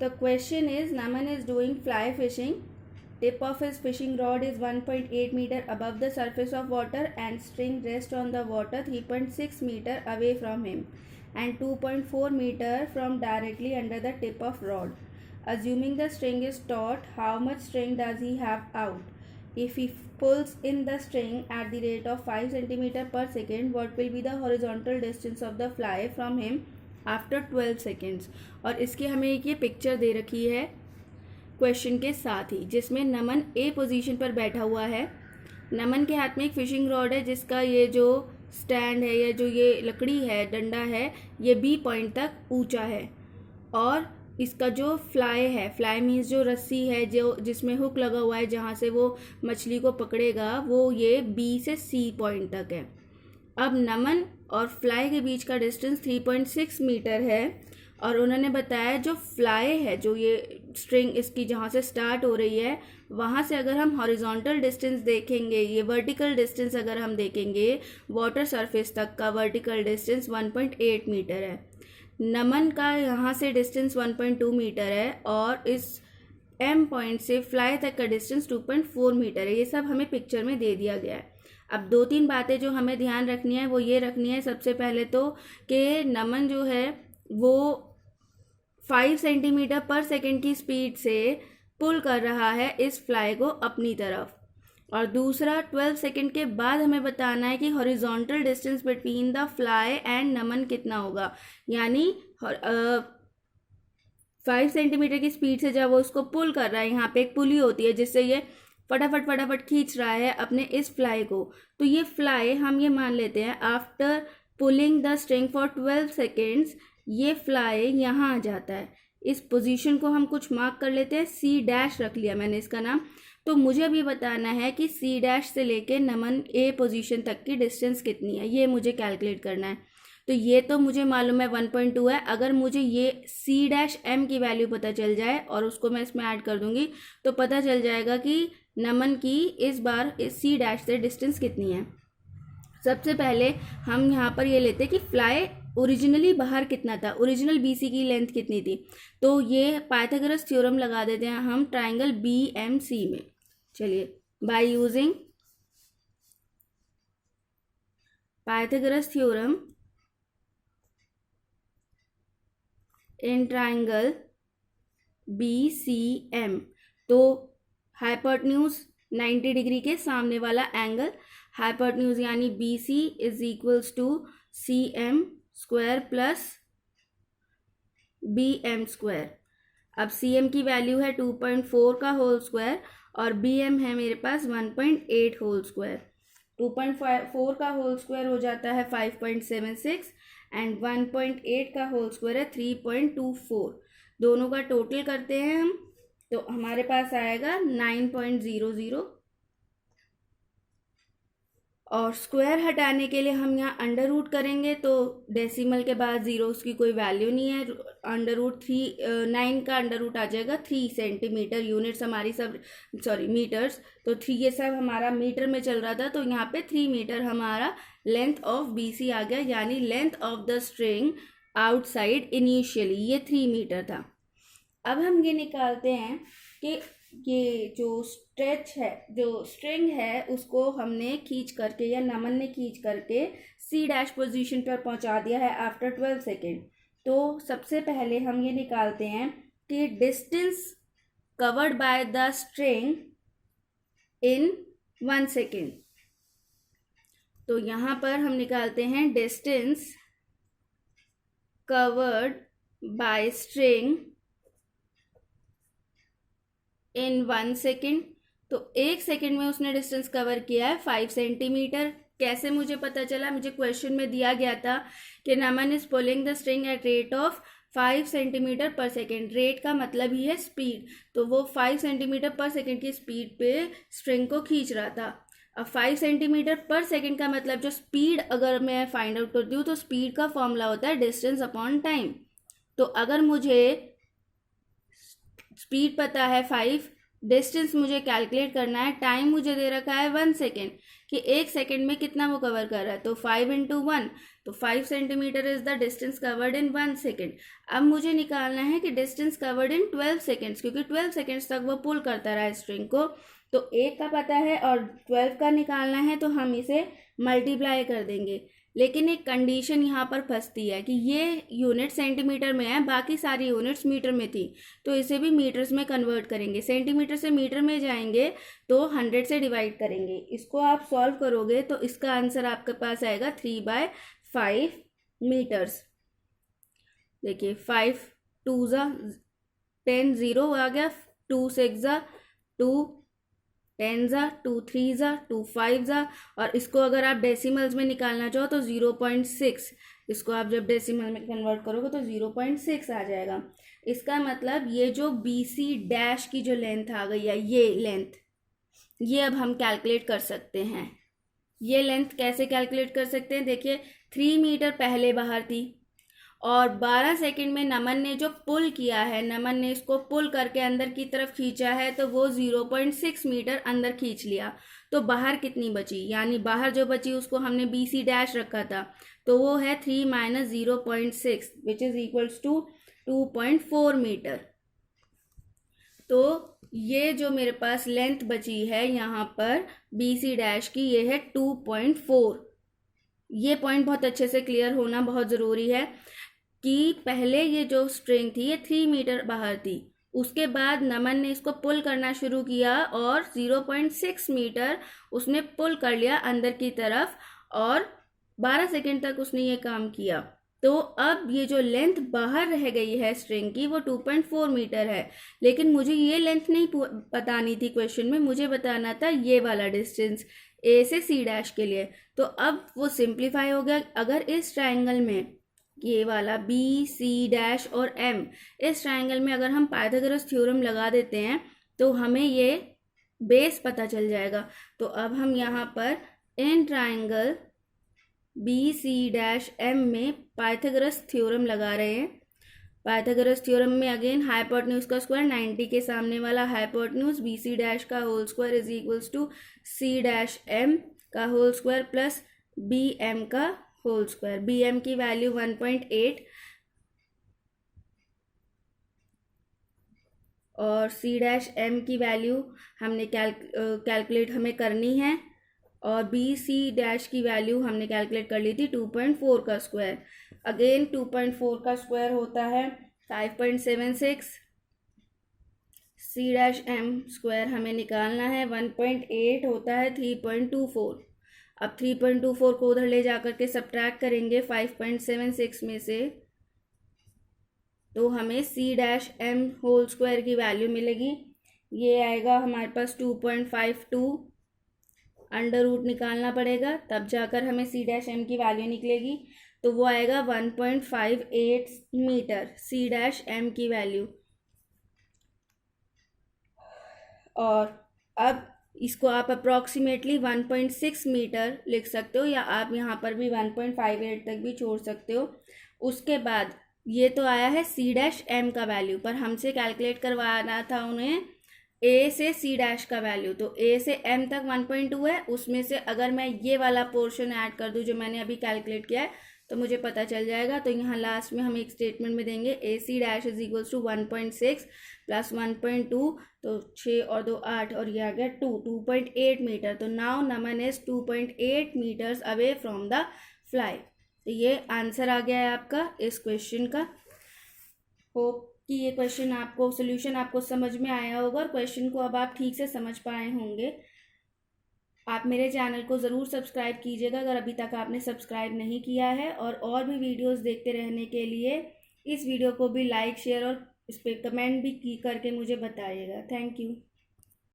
The question is, Naman is doing fly fishing. Tip of his fishing rod is 1.8 meter above the surface of water and string rests on the water 3.6 meter away from him and 2.4 meter from directly under the tip of rod. Assuming the string is taut, how much string does he have out? If he pulls in the string at the rate of 5 cm per second, what will be the horizontal distance of the fly from him after 12 seconds. और इसकी हमें एक ये picture दे रखी है question के साथ ही, जिसमें नमन ए पोजीशन पर बैठा हुआ है। नमन के हाथ में एक फिशिंग रॉड है जिसका ये जो स्टैंड है या जो ये लकड़ी है, डंडा है, ये बी पॉइंट तक ऊंचा है। और इसका जो फ्लाई है, फ्लाई मीन्स जो रस्सी है जो जिसमें हुक लगा हुआ है जहाँ से वो मछली को पकड़ेगा, वो ये बी से सी पॉइंट तक है। अब नमन और फ्लाई के बीच का डिस्टेंस 3.6 मीटर है और उन्होंने बताया जो फ्लाई है, जो ये स्ट्रिंग इसकी जहाँ से स्टार्ट हो रही है, वहाँ से अगर हम हॉरिजॉन्टल डिस्टेंस देखेंगे, ये वर्टिकल डिस्टेंस अगर हम देखेंगे, वाटर सरफेस तक का वर्टिकल डिस्टेंस 1.8 मीटर है। नमन का यहाँ से डिस्टेंस 1.2 मीटर है और इस एम पॉइंट से फ्लाई तक का डिस्टेंस 2.4 मीटर है। ये सब हमें पिक्चर में दे दिया गया है। अब 2-3 बातें जो हमें ध्यान रखनी है वो ये रखनी है, सबसे पहले तो कि नमन जो है वो 5 सेंटीमीटर पर सेकेंड की स्पीड से पुल कर रहा है इस फ्लाई को अपनी तरफ। और दूसरा, 12 सेकेंड के बाद हमें बताना है कि horizontal distance between the fly and Naman कितना होगा। यानी 5 सेंटीमीटर की स्पीड से जब वो उसको पुल कर रहा है, यहाँ पे एक पुली होती है जिससे ये फटाफट खींच रहा है अपने इस फ्लाई को, तो ये फ्लाई हम ये मान लेते हैं after pulling the string for 12 seconds ये फ्लाई यहाँ आ जाता है। इस पोजीशन को हम कुछ मार्क कर लेते हैं, सी डैश रख लिया मैंने इसका नाम। तो मुझे अभी बताना है कि सी डैश से लेके नमन ए पोजीशन तक की डिस्टेंस कितनी है, ये मुझे कैलकुलेट करना है। तो ये तो मुझे मालूम है 1.2 है। अगर मुझे ये सी डैश एम की वैल्यू पता चल जाए और उसको मैं इसमें ऐड कर दूंगी तो पता चल जाएगा कि नमन की इस बार सी डैश से डिस्टेंस कितनी है। सबसे पहले हम यहाँ पर ये लेते हैं कि फ्लाई ओरिजिनली बाहर कितना था, ओरिजिनल बीसी की लेंथ कितनी थी। तो ये पाइथागोरस थ्योरम लगा देते हैं हम ट्राइंगल बी एम सी में। चलिए, by using Pythagoras theorem in triangle B C M, तो हाइपोटेन्यूज 90 डिग्री के सामने वाला एंगल, हाइपोटेन्यूज यानी B C is equals to C M square plus B M square. अब सी एम की वैल्यू है 2.4 का होल स्क्वायर और बी एम है मेरे पास 1.8 होल स्क्वायर। 2.4 का होल स्क्वायर हो जाता है 5.76 एंड 1.8 का होल स्क्वायर है 3.24। दोनों का टोटल करते हैं हम तो हमारे पास आएगा 9.00 और स्क्वायर हटाने के लिए हम यहाँ अंडर रूट करेंगे तो डेसिमल के बाद जीरोस की कोई वैल्यू नहीं है। अंडर रूट 9 का अंडर रूट आ जाएगा 3 सेंटीमीटर। यूनिट्स हमारी सब मीटर्स, तो 3 ये सब हमारा मीटर में चल रहा था तो यहाँ पे 3 मीटर हमारा लेंथ ऑफ बीसी आ गया, यानी length of the string outside initially ये 3 मीटर था। अब हम ये निकालते हैं कि ये जो स्ट्रेच है, जो स्ट्रिंग है, उसको हमने खींच करके या नमन ने खींच करके सी डैश पोजीशन पर पहुंचा दिया है आफ्टर 12 सेकेंड। तो सबसे पहले हम ये निकालते हैं कि distance covered by the string in 1 second. तो यहाँ पर हम निकालते हैं distance covered by string in 1 second. तो 1 सेकेंड में उसने डिस्टेंस कवर किया है 5 सेंटीमीटर। कैसे मुझे पता चला? मुझे क्वेश्चन में दिया गया था कि Naman is pulling the string at rate of 5 centimetre per second. Rate का मतलब ही है स्पीड, तो वो 5 सेंटीमीटर पर सेकेंड की स्पीड पे स्ट्रिंग को खींच रहा था। अब 5 सेंटीमीटर पर सेकेंड का मतलब जो स्पीड अगर मैं फाइंड आउट करती हूँ तो स्पीड का फॉर्मूला होता है डिस्टेंस अपॉन टाइम। तो अगर मुझे स्पीड पता है 5 डिस्टेंस मुझे कैलकुलेट करना है, टाइम मुझे दे रखा है 1 सेकेंड कि 1 सेकेंड में कितना वो कवर कर रहा है, तो 5 इंटू 1, तो 5 centimetre is the distance covered in 1 second. अब मुझे निकालना है कि डिस्टेंस कवर्ड इन 12 सेकेंड्स, क्योंकि 12 सेकेंड्स तक वो पुल करता रहा स्ट्रिंग को। तो 1 का पता है और 12 का निकालना है, तो हम इसे मल्टीप्लाई कर देंगे। लेकिन एक कंडीशन यहाँ पर फंसती है कि ये यूनिट सेंटीमीटर में है, बाकी सारी यूनिट्स मीटर में थी, तो इसे भी मीटर्स में कन्वर्ट करेंगे। सेंटीमीटर से मीटर में जाएंगे तो 100 से डिवाइड करेंगे। इसको आप सॉल्व करोगे तो इसका आंसर आपके पास आएगा 3/5 मीटर्स। देखिए 5 2 ज़ा 10, 0 आ गया, 2 6 ज़ा 2, 10 ज़ा 2, 3 ज़ा 2, 5 ज़ा, और इसको अगर आप डेसिमल्स में निकालना चाहो तो 0.6, इसको आप जब डेसिमल में कन्वर्ट करोगे तो 0.6 आ जाएगा। इसका मतलब ये जो BC डैश की जो लेंथ आ गई है, ये लेंथ, ये अब हम कैलकुलेट कर सकते हैं। ये लेंथ कैसे कैलकुलेट कर सकते हैं? देखिए 3 मीटर पहले बाहर थी और 12 सेकंड में नमन ने जो पुल किया है, नमन ने इसको पुल करके अंदर की तरफ खींचा है, तो वो 0.6 मीटर अंदर खींच लिया। तो बाहर कितनी बची, यानी बाहर जो बची उसको हमने BC डैश रखा था, तो वो है 3 minus 0.6 which is equals to 2.4 metre. तो ये जो मेरे पास लेंथ बची है यहाँ पर BC डैश की, ये है 2.4। ये पॉइंट बहुत अच्छे से क्लियर होना बहुत ज़रूरी है कि पहले ये जो स्ट्रिंग थी ये 3 मीटर बाहर थी, उसके बाद नमन ने इसको पुल करना शुरू किया और 0.6 मीटर उसने पुल कर लिया अंदर की तरफ और 12 सेकंड तक उसने ये काम किया। तो अब ये जो लेंथ बाहर रह गई है स्ट्रिंग की वो 2.4 मीटर है, लेकिन मुझे ये लेंथ नहीं बतानी थी क्वेश्चन में, मुझे बताना था ये वाला डिस्टेंस A से C डैश के लिए। तो अब वो सिंप्लीफाई हो गया। अगर इस ट्राइंगल में ये वाला BC डैश और M, इस ट्राइंगल में अगर हम पाइथागोरस थ्योरम लगा देते हैं तो हमें ये बेस पता चल जाएगा। तो अब हम यहाँ पर in triangle BC dash M में पाइथागोरस थ्योरम लगा रहे हैं। पाइथागोरस थ्योरम में अगेन हाइपोटेन्यूज का स्क्वायर 90 के सामने वाला हाइपोटेन्यूज BC डैश का whole square is equals to C dash M का होल स्क्वायर प्लस BM का होल स्क्वायर। BM की वैल्यू 1.8 और C डैश M की वैल्यू हमने कैलकुलेट हमें करनी है और BC डैश की वैल्यू हमने कैलकुलेट कर ली थी 2.4 का स्क्वायर। अगेन 2.4 का स्क्वायर होता है 5.76, C डैश M स्क्वायर हमें निकालना है 1.8 होता है 3.24। अब 3.24 को उधर ले जाकर के सब्ट्रैक्ट करेंगे 5.76 में से, तो हमें C dash M whole square की वैल्यू मिलेगी। ये आएगा हमारे पास 2.52, अंडर रूट निकालना पड़ेगा तब जाकर हमें C डैश M की वैल्यू निकलेगी, तो वो आएगा 1.58 मीटर C डैश M की वैल्यू। और अब इसको आप अप्रॉक्सीमेटली 1.6 मीटर लिख सकते हो, या आप यहाँ पर भी 1.58 तक भी छोड़ सकते हो। उसके बाद ये तो आया है C डैश M का वैल्यू, पर हमसे कैलकुलेट करवाना था उन्हें A से C डैश का वैल्यू। तो A से M तक 1.2 है, उसमें से अगर मैं ये वाला पोर्शन ऐड कर दूँ जो मैंने अभी कैलकुलेट किया है तो मुझे पता चल जाएगा। तो यहाँ लास्ट में हम एक स्टेटमेंट में देंगे AC dash is equals to 1.6 plus 1.2, तो 6 और 2 8 और ये आ गया 2.8 मीटर। तो now Naman is 2.8 metres away from the fly. तो ये आंसर आ गया है आपका इस क्वेश्चन का। होप कि ये क्वेश्चन आपको सोल्यूशन आपको समझ में आया होगा और क्वेश्चन को अब आप ठीक से समझ पाए होंगे। आप मेरे चैनल को ज़रूर सब्सक्राइब कीजिएगा अगर अभी तक आपने सब्सक्राइब नहीं किया है, और भी वीडियोस देखते रहने के लिए इस वीडियो को भी लाइक शेयर और इस पर कमेंट भी करके मुझे बताइएगा। Thank you.